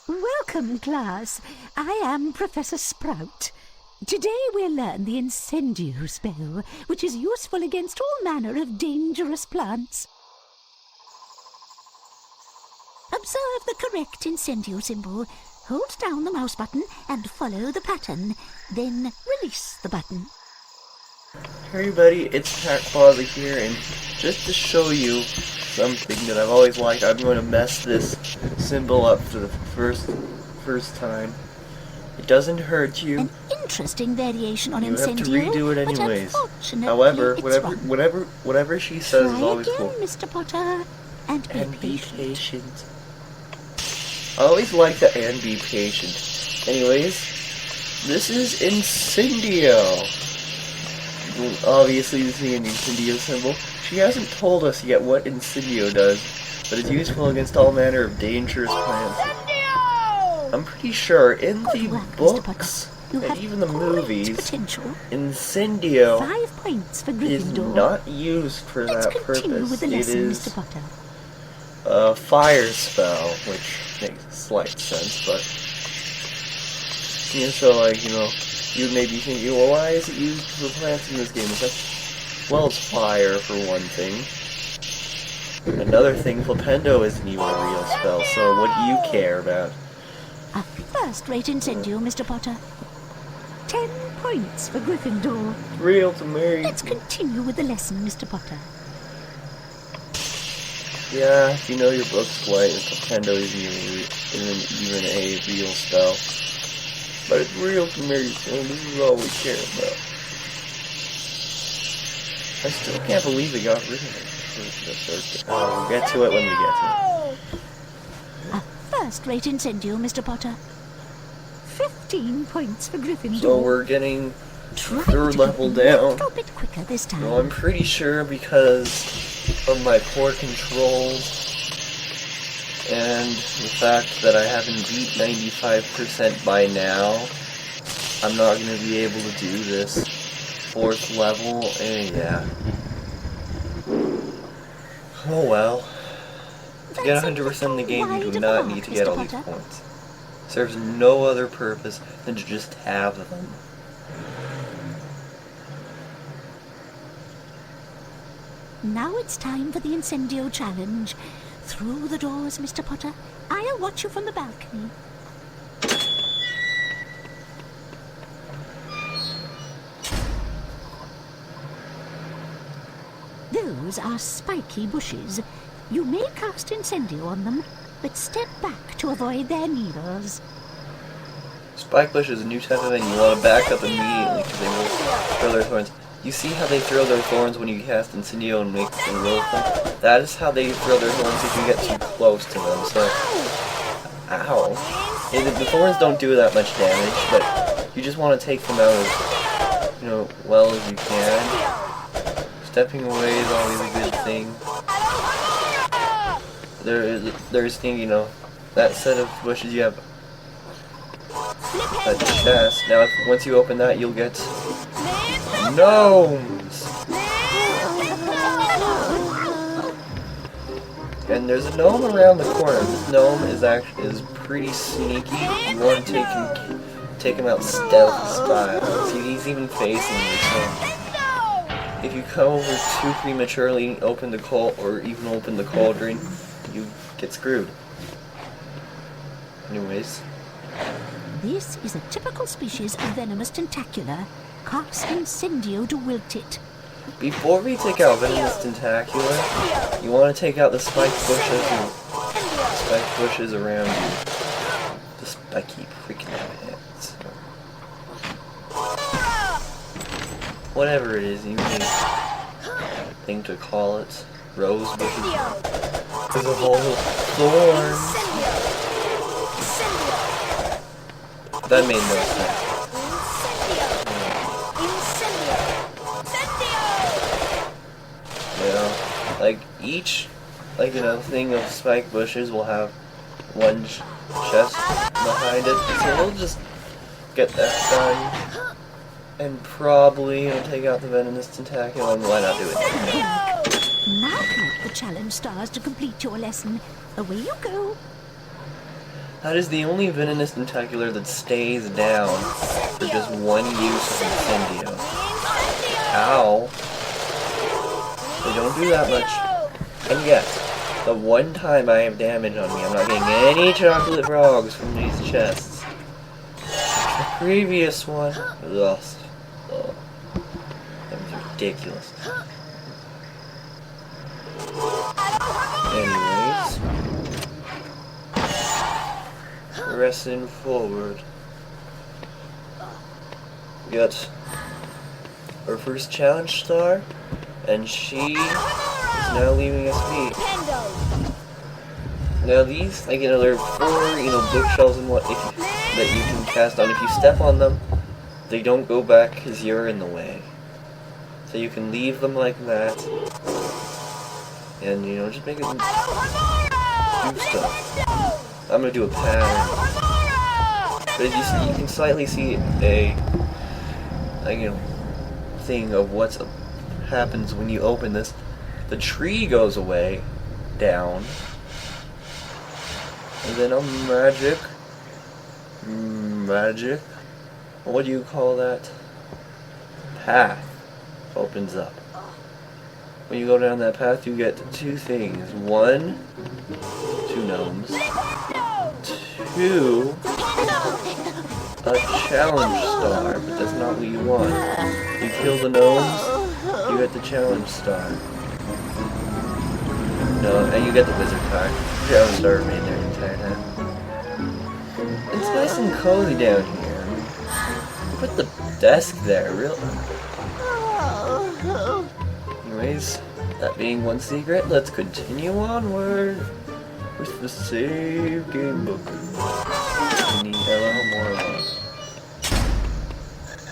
Welcome, class. I am Professor Sprout. Today we'll learn the Incendio spell, which is useful against all manner of dangerous plants. Observe the correct Incendio symbol. Hold down the mouse button and follow the pattern. Then release the button. Hey everybody, it's Pac-Quaza here, and just to show you something that I've always liked, I'm going to mess this symbol up for the first time. It doesn't hurt you. An interesting variation on You have to Incendio, redo it anyways. However, whatever she says is always cool. Mr. Potter, and be patient. I always like the and be patient. Anyways, this is Incendio. Obviously, this is an Incendio symbol. She hasn't told us yet what Incendio does, but it's useful against all manner of dangerous plants. Incendio! I'm pretty sure in the books and even the movies, Incendio 5 points for is Gryffindor. not used for that purpose. With the lesson, it is Mr. Potter. a fire spell, which makes slight sense, but so you may be thinking, well, why is it used for plants in this game? Well, it's fire for one thing. Another thing, Flipendo isn't even a real spell, so what do you care about? A first-rate Incendio, Mr. Potter. 10 points for Gryffindor. Real to me. Let's continue with the lesson, Mr. Potter. Yeah, if you know your books quite, Flipendo isn't even a real spell. But it's real to me, so this is all we care about. I still can't believe they got rid of it. We'll get to it when we get to it. A first-rate Incendio, Mr. Potter. 15 points for Gryffindor. So we're getting third level down. A little bit quicker this time. No, I'm pretty sure because of my poor controls and the fact that I haven't beat 95% by now, I'm not going to be able to do this 4th level, and yeah. Oh well. To get 100% in the game, you do not need to get all these points. It serves no other purpose than to just have them. Now it's time for the Incendio challenge. Through the doors, Mr. Potter. I'll watch you from the balcony. Those are spiky bushes. You may cast Incendio on them, but step back to avoid their needles. Spike bush is a new type of enemy. You want to back up immediately because they will throw their thorns. You see how they throw their thorns when you cast Incendio and make them roll them? That is how they throw their thorns if you get too close to them, so... Ow. The thorns don't do that much damage, but you just want to take them out as, well as you can. Stepping away is always a good thing. There's that set of bushes you have a chest. Now, once you open that, you'll get gnomes! And there's a gnome around the corner. This gnome is pretty sneaky. You want to take him out stealth style. See, he's even facing you, so if you come over too prematurely, open the cauldron, you get screwed. Anyways. This is a typical species of venomous tentacula. Cast Incendio to wilt it. Before we take out venomous tentacula, you want to take out the spike bushes around you. The spiky freaking heads. Whatever it is, you may think to call it. Rose bushes. There's a whole thorns. That made no sense. Each thing of spike bushes will have one chest behind it, so we'll just get that done and probably take out the venomous tentacula, and why not do it? Now collect the challenge stars to complete your lesson. Away you go. That is the only venomous tentacular that stays down for just one use of Incendio. Ow. They don't do that much. And yet, the one time I have damage on me, I'm not getting any chocolate frogs from these chests. The previous one, ugh. Oh, that was ridiculous. Anyways, pressing forward. We got our first challenge star, and she is now leaving us be. Now these, like, you know, there are 4, bookshelves and what that you can cast on. If you step on them, they don't go back because you're in the way. So you can leave them like that, and just make it do stuff. I'm gonna do a pattern, but as you see, you can slightly see a thing of what happens when you open this. The tree goes away, down, and then a magic, what do you call that? Path opens up. When you go down that path, you get 2 things. 1, 2 gnomes. 2, a challenge star, but that's not what you want. You kill the gnomes, you get the challenge star. No, and you get the wizard card. Challenge star remained there the entire time. It's nice and cozy down here. Put the desk there, really. Anyways, that being one secret, let's continue onward with the save game book. We need more.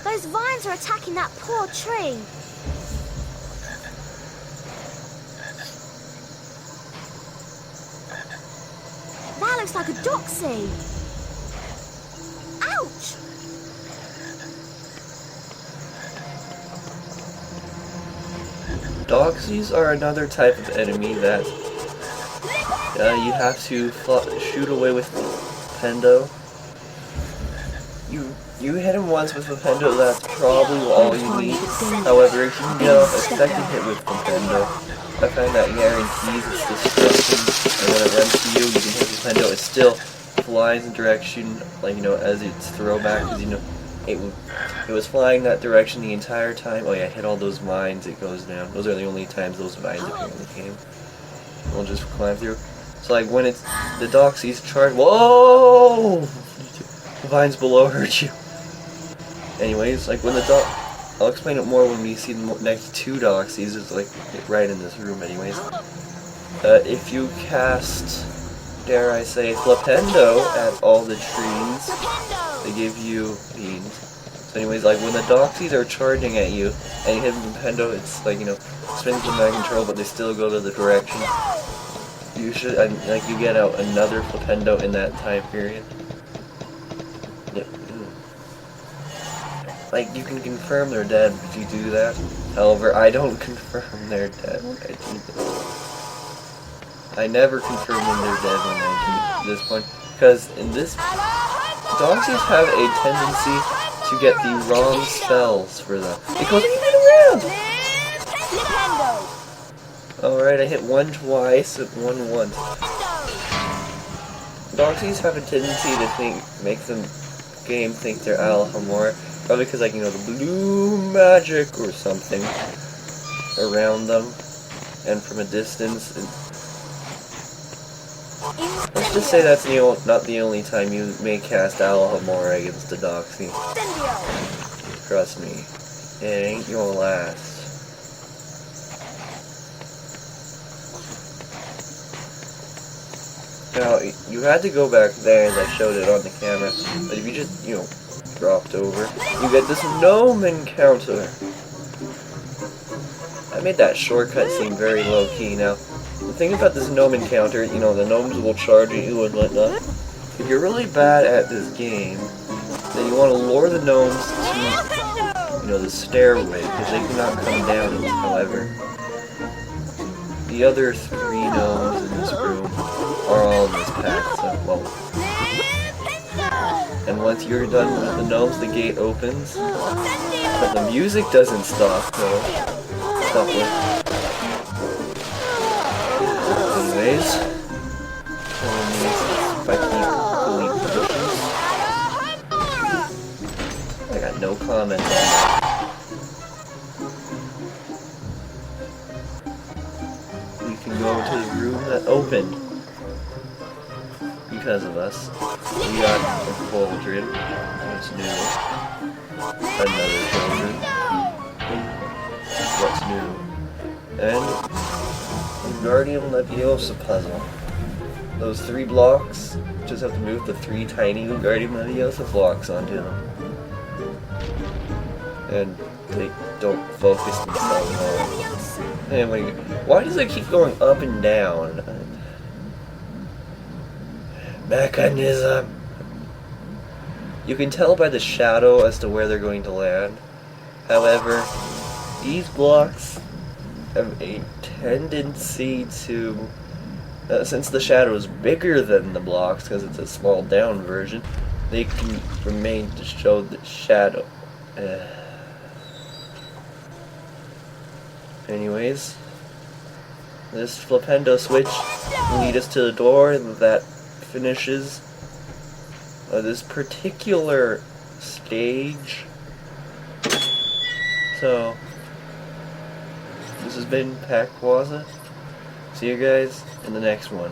Those vines are attacking that poor tree. That looks like a doxy. Ouch! Doxies are another type of enemy that you have to shoot away with Pendo. You hit him once with Pendo, that's probably all you need. However, if you can get off a second hit with Pendo, I find that guarantees its destruction, and when it runs to you, you can hit Pendo, it still flies in direction, as its throwback, because it was flying that direction the entire time. Oh yeah, hit all those vines, it goes down. Those are the only times those vines apparently came. We'll just climb through. So when it's the Doxies charge, whoa! The vines below hurt you. Anyways, when the I'll explain it more when we see the next 2 Doxies. It's right in this room anyways. If you cast, dare I say, Flipendo at all the trees, they give you beans. So anyways, when the Doxies are charging at you, and you hit them with Pendo, it's spins the mind control, but they still go to the direction. You should, you get out another Flipendo in that time period. You can confirm they're dead if you do that. However, I don't confirm they're dead when I do this. I never confirm when they're dead when I do this point, because in this, Doxies have a tendency to get the wrong spells for them. Because you hit around! Alright, I hit 1 twice and 1 once. Doxies have a tendency to make the game think they're Alhamor. Probably because, the blue magic or something around them, and from a distance. Let's just say that's not the only time you may cast Alhamor against a Doxy. Trust me, it ain't your last. Now, you had to go back there as I showed it on the camera, but if you just, dropped over, you get this gnome encounter. I made that shortcut seem very low-key. Now, the thing about this gnome encounter, the gnomes will charge at you and whatnot. If you're really bad at this game, then you want to lure the gnomes to, the stairway, because they cannot come down it. However, the other 3 gnomes in this room are all in this pack, so, well, And once you're done with the gnomes, the gate opens. But the music doesn't stop, though. Stop with. Anyways, if I keep doing predictions, I got no comment on that. We can go to the room that opened because of us. We got a cauldron. What's new? Another cauldron. What's new? And Guardian Leviosa puzzle. Those 3 blocks, just have to move the 3 tiny Guardian Leviosa blocks onto them. And they don't focus themselves on. Anyway, why does it keep going up and down? Mechanism! You can tell by the shadow as to where they're going to land. However, these blocks have a tendency to, since the shadow is bigger than the blocks because it's a small down version, they can remain to show the shadow. Anyways, this flipendo switch will lead us to the door that finishes this particular stage. So, this has been Pac-Quaza. See you guys in the next one.